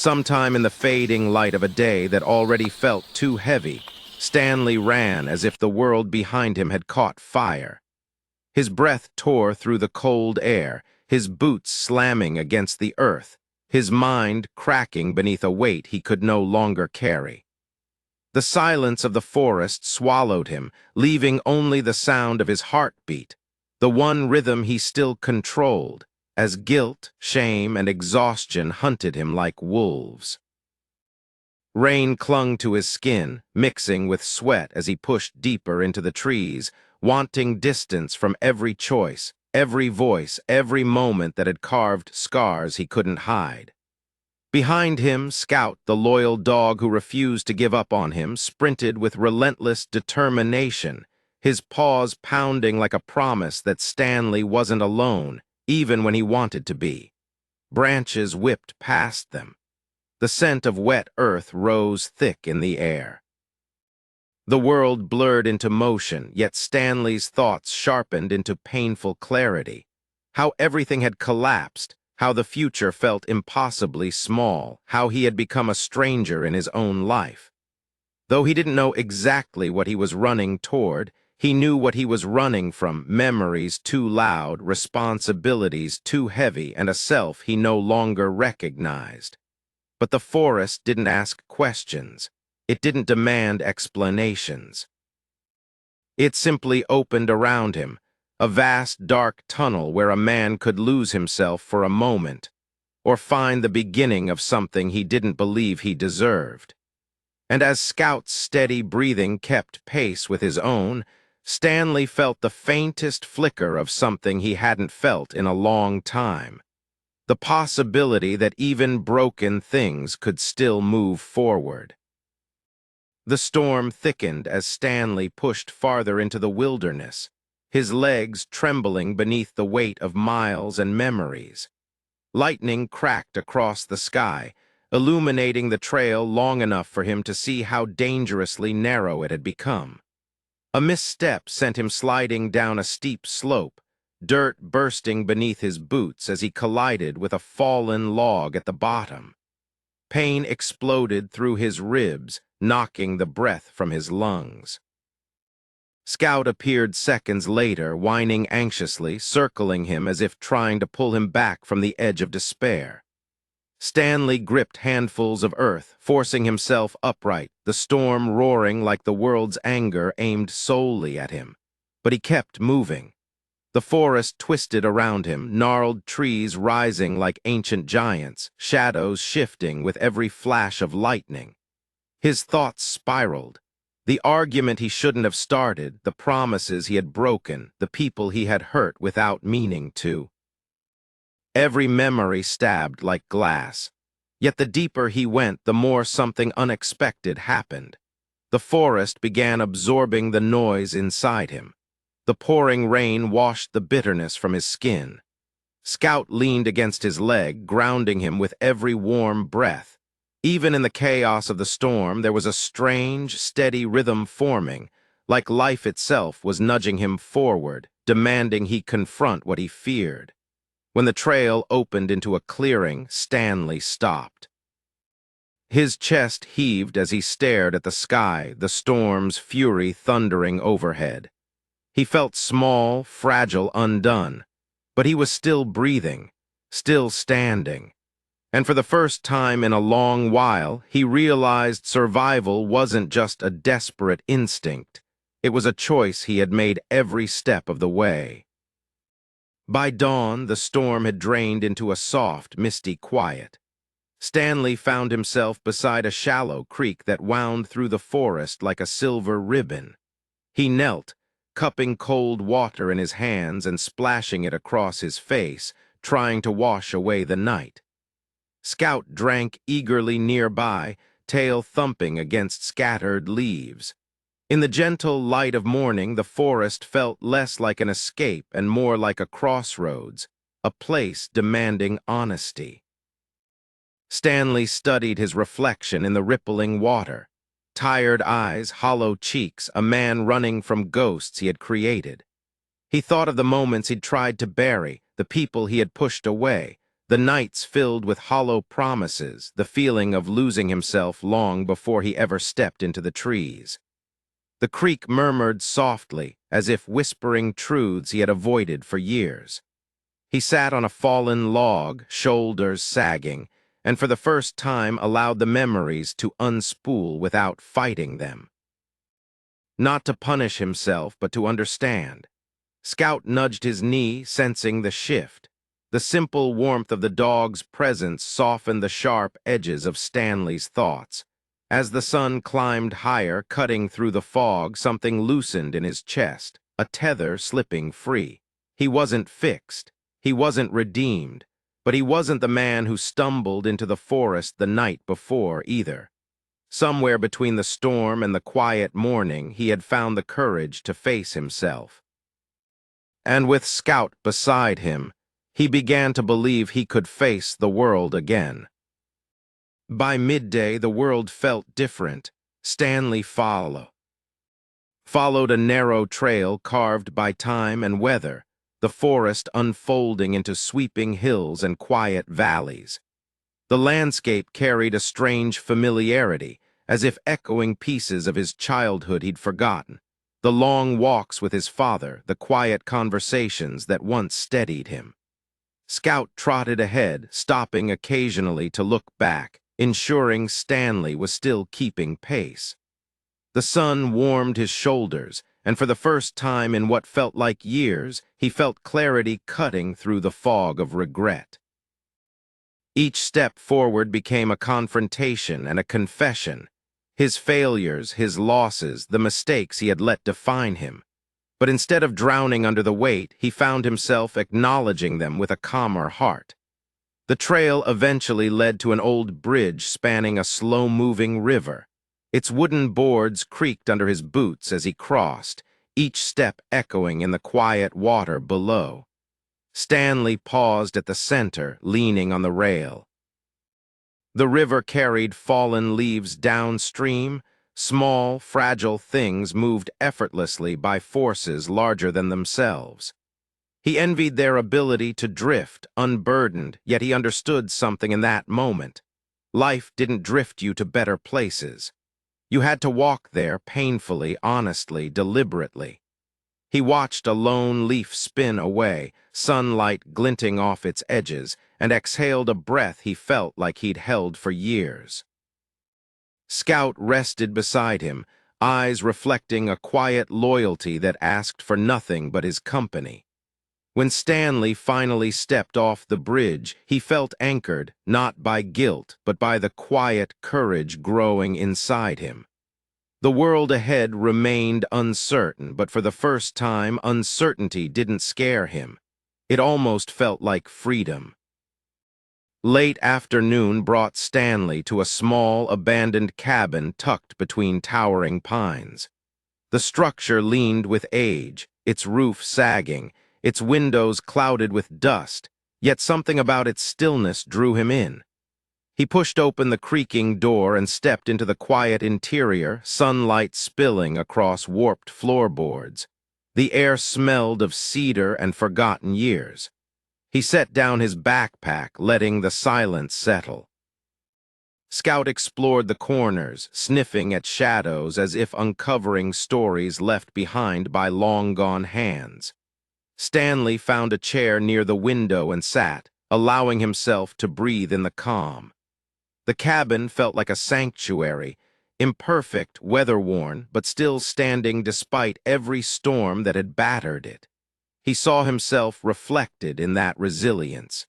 Sometime in the fading light of a day that already felt too heavy, Stanley ran as if the world behind him had caught fire. His breath tore through the cold air, his boots slamming against the earth, his mind cracking beneath a weight he could no longer carry. The silence of the forest swallowed him, leaving only the sound of his heartbeat, the one rhythm he still controlled, as guilt, shame, and exhaustion hunted him like wolves. Rain clung to his skin, mixing with sweat as he pushed deeper into the trees, wanting distance from every choice, every voice, every moment that had carved scars he couldn't hide. Behind him, Scout, the loyal dog who refused to give up on him, sprinted with relentless determination, his paws pounding like a promise that Stanley wasn't alone, even when he wanted to be. Branches whipped past them. The scent of wet earth rose thick in the air. The world blurred into motion, yet Stanley's thoughts sharpened into painful clarity. How everything had collapsed, how the future felt impossibly small, how he had become a stranger in his own life. Though he didn't know exactly what he was running toward, he knew what he was running from: memories too loud, responsibilities too heavy, and a self he no longer recognized. But the forest didn't ask questions. It didn't demand explanations. It simply opened around him, a vast dark tunnel where a man could lose himself for a moment, or find the beginning of something he didn't believe he deserved. And as Scout's steady breathing kept pace with his own, Stanley felt the faintest flicker of something he hadn't felt in a long time. The possibility that even broken things could still move forward. The storm thickened as Stanley pushed farther into the wilderness, his legs trembling beneath the weight of miles and memories. Lightning cracked across the sky, illuminating the trail long enough for him to see how dangerously narrow it had become. A misstep sent him sliding down a steep slope, dirt bursting beneath his boots as he collided with a fallen log at the bottom. Pain exploded through his ribs, knocking the breath from his lungs. Scout appeared seconds later, whining anxiously, circling him as if trying to pull him back from the edge of despair. Stanley gripped handfuls of earth, forcing himself upright, the storm roaring like the world's anger aimed solely at him. But he kept moving. The forest twisted around him, gnarled trees rising like ancient giants, shadows shifting with every flash of lightning. His thoughts spiraled. The argument he shouldn't have started, the promises he had broken, the people he had hurt without meaning to. Every memory stabbed like glass. Yet the deeper he went, the more something unexpected happened. The forest began absorbing the noise inside him. The pouring rain washed the bitterness from his skin. Scout leaned against his leg, grounding him with every warm breath. Even in the chaos of the storm, there was a strange, steady rhythm forming, like life itself was nudging him forward, demanding he confront what he feared. When the trail opened into a clearing, Stanley stopped. His chest heaved as he stared at the sky, the storm's fury thundering overhead. He felt small, fragile, undone, but he was still breathing, still standing. And for the first time in a long while, he realized survival wasn't just a desperate instinct. It was a choice he had made every step of the way. By dawn, the storm had drained into a soft, misty quiet. Stanley found himself beside a shallow creek that wound through the forest like a silver ribbon. He knelt, cupping cold water in his hands and splashing it across his face, trying to wash away the night. Scout drank eagerly nearby, tail thumping against scattered leaves. In the gentle light of morning, the forest felt less like an escape and more like a crossroads, a place demanding honesty. Stanley studied his reflection in the rippling water. Tired eyes, hollow cheeks, a man running from ghosts he had created. He thought of the moments he'd tried to bury, the people he had pushed away, the nights filled with hollow promises, the feeling of losing himself long before he ever stepped into the trees. The creek murmured softly, as if whispering truths he had avoided for years. He sat on a fallen log, shoulders sagging, and for the first time allowed the memories to unspool without fighting them. Not to punish himself, but to understand. Scout nudged his knee, sensing the shift. The simple warmth of the dog's presence softened the sharp edges of Stanley's thoughts. As the sun climbed higher, cutting through the fog, something loosened in his chest, a tether slipping free. He wasn't fixed. He wasn't redeemed. But he wasn't the man who stumbled into the forest the night before either. Somewhere between the storm and the quiet morning, he had found the courage to face himself. And with Scout beside him, he began to believe he could face the world again. By midday, the world felt different. Stanley followed a narrow trail carved by time and weather, the forest unfolding into sweeping hills and quiet valleys. The landscape carried a strange familiarity, as if echoing pieces of his childhood he'd forgotten. The long walks with his father, the quiet conversations that once steadied him. Scout trotted ahead, stopping occasionally to look back, ensuring Stanley was still keeping pace. The sun warmed his shoulders, and for the first time in what felt like years, he felt clarity cutting through the fog of regret. Each step forward became a confrontation and a confession. His failures, his losses, the mistakes he had let define him. But instead of drowning under the weight, he found himself acknowledging them with a calmer heart. The trail eventually led to an old bridge spanning a slow-moving river. Its wooden boards creaked under his boots as he crossed, each step echoing in the quiet water below. Stanley paused at the center, leaning on the rail. The river carried fallen leaves downstream. Small, fragile things moved effortlessly by forces larger than themselves. He envied their ability to drift, unburdened, yet he understood something in that moment. Life didn't drift you to better places. You had to walk there painfully, honestly, deliberately. He watched a lone leaf spin away, sunlight glinting off its edges, and exhaled a breath he felt like he'd held for years. Scout rested beside him, eyes reflecting a quiet loyalty that asked for nothing but his company. When Stanley finally stepped off the bridge, he felt anchored, not by guilt, but by the quiet courage growing inside him. The world ahead remained uncertain, but for the first time, uncertainty didn't scare him. It almost felt like freedom. Late afternoon brought Stanley to a small, abandoned cabin tucked between towering pines. The structure leaned with age, its roof sagging, its windows clouded with dust, yet something about its stillness drew him in. He pushed open the creaking door and stepped into the quiet interior, sunlight spilling across warped floorboards. The air smelled of cedar and forgotten years. He set down his backpack, letting the silence settle. Scout explored the corners, sniffing at shadows as if uncovering stories left behind by long-gone hands. Stanley found a chair near the window and sat, allowing himself to breathe in the calm. The cabin felt like a sanctuary, imperfect, weather-worn, but still standing despite every storm that had battered it. He saw himself reflected in that resilience.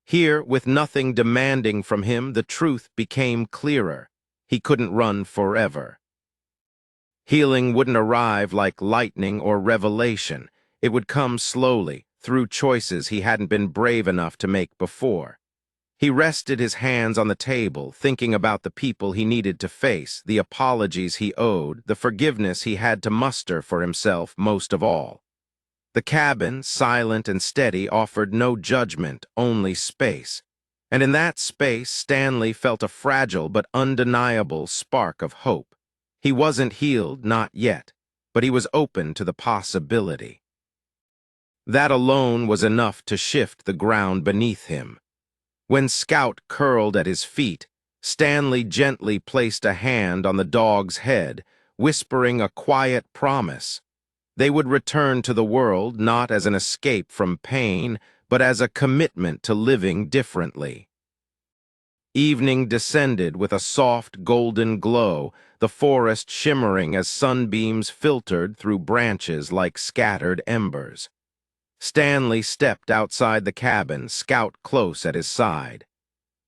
Here, with nothing demanding from him, the truth became clearer. He couldn't run forever. Healing wouldn't arrive like lightning or revelation. It would come slowly, through choices he hadn't been brave enough to make before. He rested his hands on the table, thinking about the people he needed to face, the apologies he owed, the forgiveness he had to muster for himself most of all. The cabin, silent and steady, offered no judgment, only space. And in that space, Stanley felt a fragile but undeniable spark of hope. He wasn't healed, not yet, but he was open to the possibility. That alone was enough to shift the ground beneath him. When Scout curled at his feet, Stanley gently placed a hand on the dog's head, whispering a quiet promise. They would return to the world not as an escape from pain, but as a commitment to living differently. Evening descended with a soft golden glow, the forest shimmering as sunbeams filtered through branches like scattered embers. Stanley stepped outside the cabin, Scout close at his side.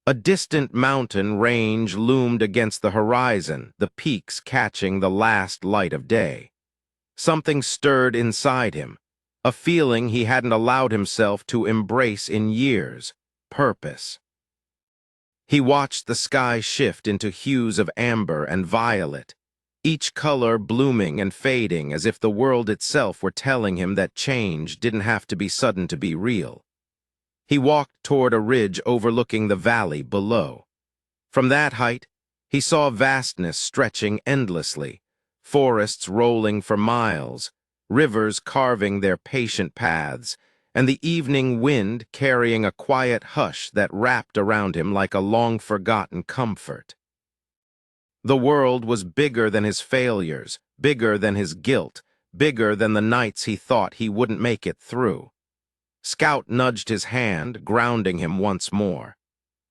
A distant mountain range loomed against the horizon, the peaks catching the last light of day. Something stirred inside him, a feeling he hadn't allowed himself to embrace in years: purpose. He watched the sky shift into hues of amber and violet, each color blooming and fading as if the world itself were telling him that change didn't have to be sudden to be real. He walked toward a ridge overlooking the valley below. From that height, he saw vastness stretching endlessly, forests rolling for miles, rivers carving their patient paths, and the evening wind carrying a quiet hush that wrapped around him like a long-forgotten comfort. The world was bigger than his failures, bigger than his guilt, bigger than the nights he thought he wouldn't make it through. Scout nudged his hand, grounding him once more.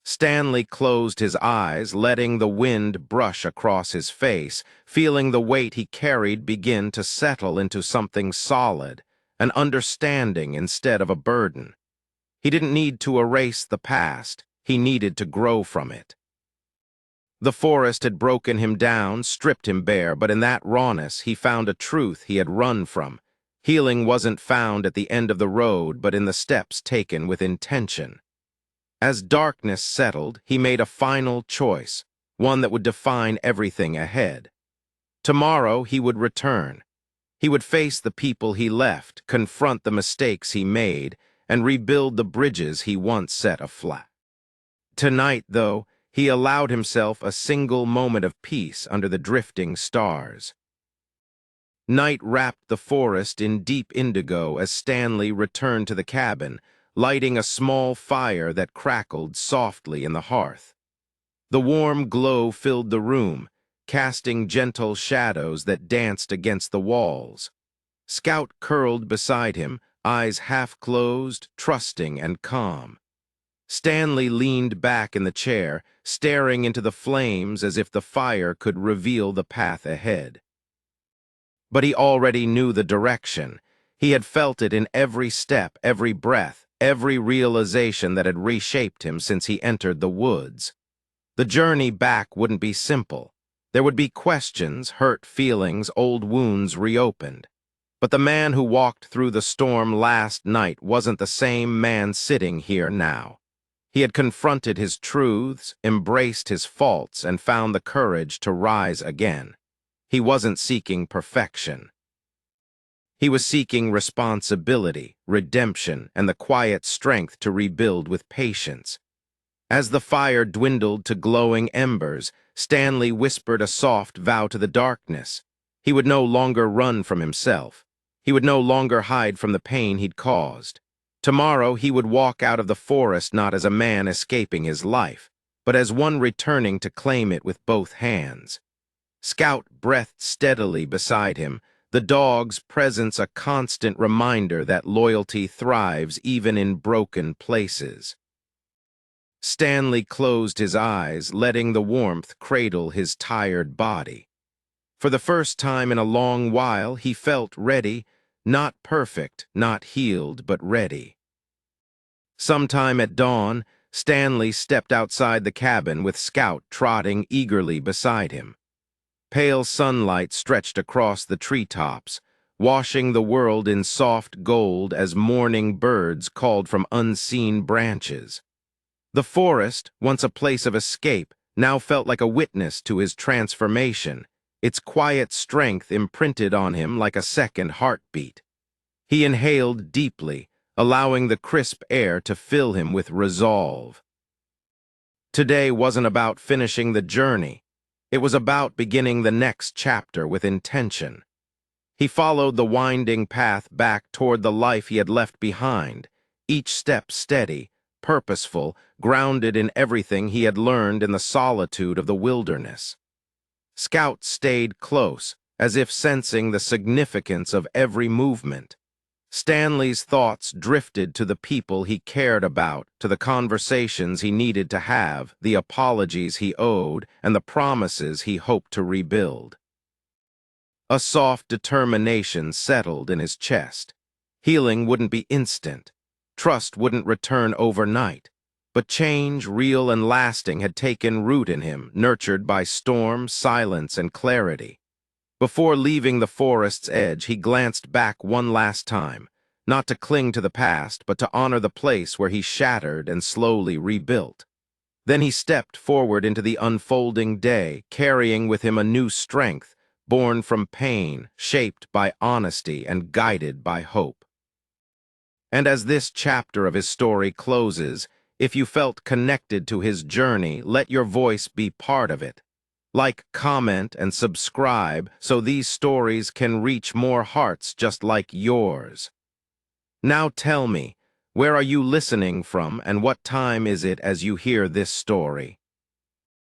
Stanley closed his eyes, letting the wind brush across his face, feeling the weight he carried begin to settle into something solid, an understanding instead of a burden. He didn't need to erase the past, he needed to grow from it. The forest had broken him down, stripped him bare, but in that rawness he found a truth he had run from. Healing wasn't found at the end of the road, but in the steps taken with intention. As darkness settled, he made a final choice, one that would define everything ahead. Tomorrow he would return. He would face the people he left, confront the mistakes he made, and rebuild the bridges he once set afloat. Tonight, though, he allowed himself a single moment of peace under the drifting stars. Night wrapped the forest in deep indigo as Stanley returned to the cabin, lighting a small fire that crackled softly in the hearth. The warm glow filled the room, casting gentle shadows that danced against the walls. Scout curled beside him, eyes half closed, trusting and calm. Stanley leaned back in the chair, staring into the flames as if the fire could reveal the path ahead. But he already knew the direction. He had felt it in every step, every breath, every realization that had reshaped him since he entered the woods. The journey back wouldn't be simple. There would be questions, hurt feelings, old wounds reopened. But the man who walked through the storm last night wasn't the same man sitting here now. He had confronted his truths, embraced his faults, and found the courage to rise again. He wasn't seeking perfection. He was seeking responsibility, redemption, and the quiet strength to rebuild with patience. As the fire dwindled to glowing embers, Stanley whispered a soft vow to the darkness. He would no longer run from himself. He would no longer hide from the pain he'd caused. Tomorrow he would walk out of the forest not as a man escaping his life, but as one returning to claim it with both hands. Scout breathed steadily beside him, the dog's presence a constant reminder that loyalty thrives even in broken places. Stanley closed his eyes, letting the warmth cradle his tired body. For the first time in a long while, he felt ready, not perfect, not healed, but ready. Sometime at dawn, Stanley stepped outside the cabin with Scout trotting eagerly beside him. Pale sunlight stretched across the treetops, washing the world in soft gold as morning birds called from unseen branches. The forest, once a place of escape, now felt like a witness to his transformation, its quiet strength imprinted on him like a second heartbeat. He inhaled deeply, allowing the crisp air to fill him with resolve. Today wasn't about finishing the journey. It was about beginning the next chapter with intention. He followed the winding path back toward the life he had left behind, each step steady, purposeful, grounded in everything he had learned in the solitude of the wilderness. Scout stayed close, as if sensing the significance of every movement. Stanley's thoughts drifted to the people he cared about, to the conversations he needed to have, the apologies he owed, and the promises he hoped to rebuild. A soft determination settled in his chest. Healing wouldn't be instant. Trust wouldn't return overnight. But change, real and lasting, had taken root in him, nurtured by storm, silence, and clarity. Before leaving the forest's edge, he glanced back one last time, not to cling to the past, but to honor the place where he shattered and slowly rebuilt. Then he stepped forward into the unfolding day, carrying with him a new strength, born from pain, shaped by honesty, and guided by hope. And as this chapter of his story closes, if you felt connected to his journey, let your voice be part of it. Like, comment, and subscribe so these stories can reach more hearts just like yours. Now tell me, where are you listening from and what time is it as you hear this story?